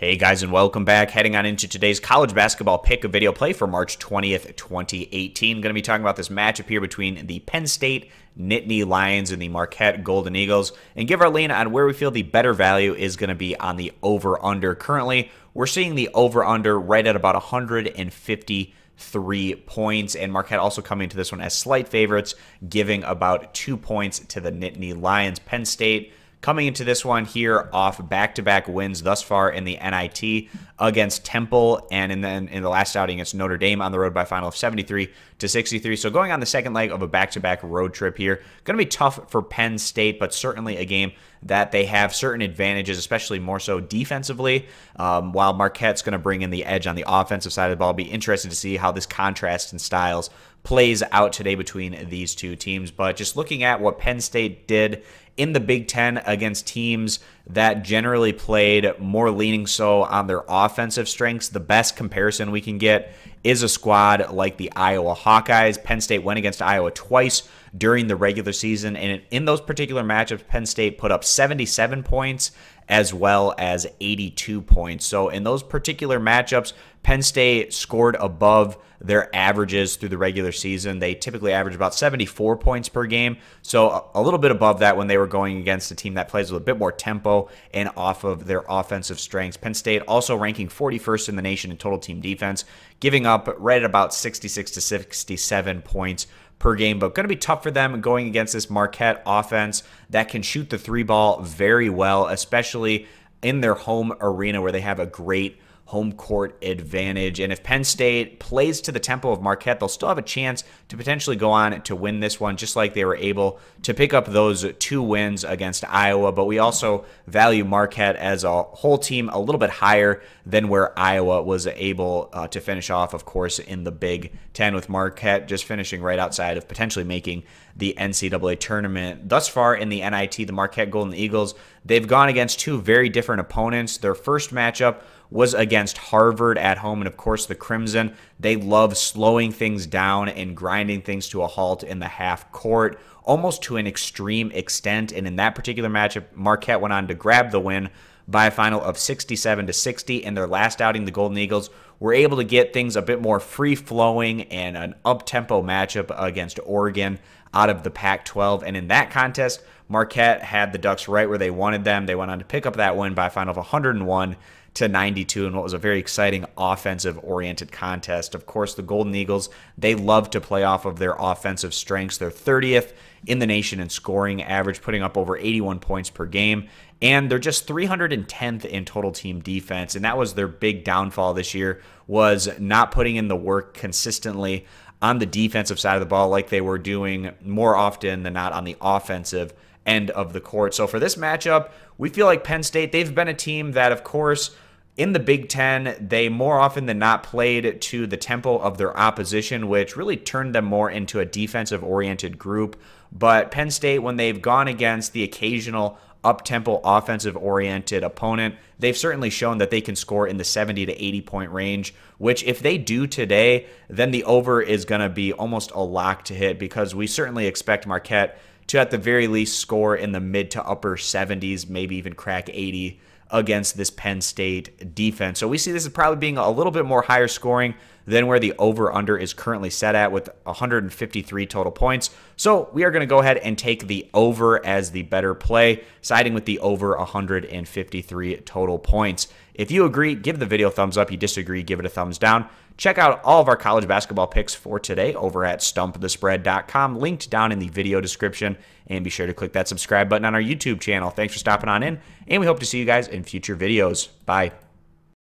Hey guys, and welcome back. Heading on into today's college basketball pick video play for March 20th, 2018. Going to be talking about this matchup here between the Penn State Nittany Lions and the Marquette Golden Eagles, and give our lean on where we feel the better value is going to be on the over-under. Currently, we're seeing the over-under right at about 153 points, and Marquette also coming to this one as slight favorites, giving about 2 points to the Nittany Lions. Penn State coming into this one here off back-to-back wins thus far in the NIT against Temple, and then in the last outing against Notre Dame on the road by a final of 73-63. So going on the second leg of a back-to-back road trip here. Going to be tough for Penn State, but certainly a game that they have certain advantages, especially more so defensively, while Marquette's going to bring in the edge on the offensive side of the ball. Be interested to see how this contrast in styles plays out today between these two teams. But just looking at what Penn State did in the Big Ten against teams that generally played more leaning so on their offensive strengths, the best comparison we can get is a squad like the Iowa Hawkeyes. Penn State went against Iowa twice during the regular season, and in those particular matchups, Penn State put up 77 points as well as 82 points. So in those particular matchups, Penn State scored above their averages through the regular season. They typically average about 74 points per game, so a little bit above that when they were going against a team that plays with a bit more tempo and off of their offensive strengths. Penn State also ranking 41st in the nation in total team defense, giving up right at about 66 to 67 points per game, but going to be tough for them going against this Marquette offense that can shoot the three ball very well, especially in their home arena where they have a great home court advantage. And if Penn State plays to the tempo of Marquette, they'll still have a chance to potentially go on to win this one, just like they were able to pick up those 2 wins against Iowa. But we also value Marquette as a whole team a little bit higher than where Iowa was able to finish off, of course, in the Big Ten, with Marquette just finishing right outside of potentially making the NCAA tournament. Thus far in the NIT, the Marquette Golden Eagles, they've gone against 2 very different opponents. Their first matchup was against Harvard at home, and of course the Crimson, they love slowing things down and grinding things to a halt in the half court, almost to an extreme extent. And in that particular matchup, Marquette went on to grab the win by a final of 67-60. In their last outing, the Golden Eagles were able to get things a bit more free-flowing and an up-tempo matchup against Oregon out of the Pac-12. And in that contest, Marquette had the Ducks right where they wanted them. They went on to pick up that win by a final of 101-92 in what was a very exciting offensive-oriented contest. Of course, the Golden Eagles, they love to play off of their offensive strengths. They're 30th in the nation in scoring average, putting up over 81 points per game, and they're just 310th in total team defense. And that was their big downfall this year, was not putting in the work consistently on the defensive side of the ball like they were doing more often than not on the offensive end of the court. So for this matchup, we feel like Penn State, they've been a team that, of course, in the Big Ten, they more often than not played to the tempo of their opposition, which really turned them more into a defensive-oriented group. But Penn State, when they've gone against the occasional up-tempo, offensive-oriented opponent, they've certainly shown that they can score in the 70 to 80-point range, which if they do today, then the over is going to be almost a lock to hit, because we certainly expect Marquette to at the very least score in the mid to upper 70s, maybe even crack 80 against this Penn State defense. So we see this as probably being a little bit more higher scoring than where the over-under is currently set at, with 153 total points. So we are going to go ahead and take the over as the better play, siding with the over 153 total points. If you agree, give the video a thumbs up. You disagree, give it a thumbs down. Check out all of our college basketball picks for today over at stumpthespread.com, linked down in the video description. And be sure to click that subscribe button on our YouTube channel. Thanks for stopping on in, and we hope to see you guys in future videos. Bye.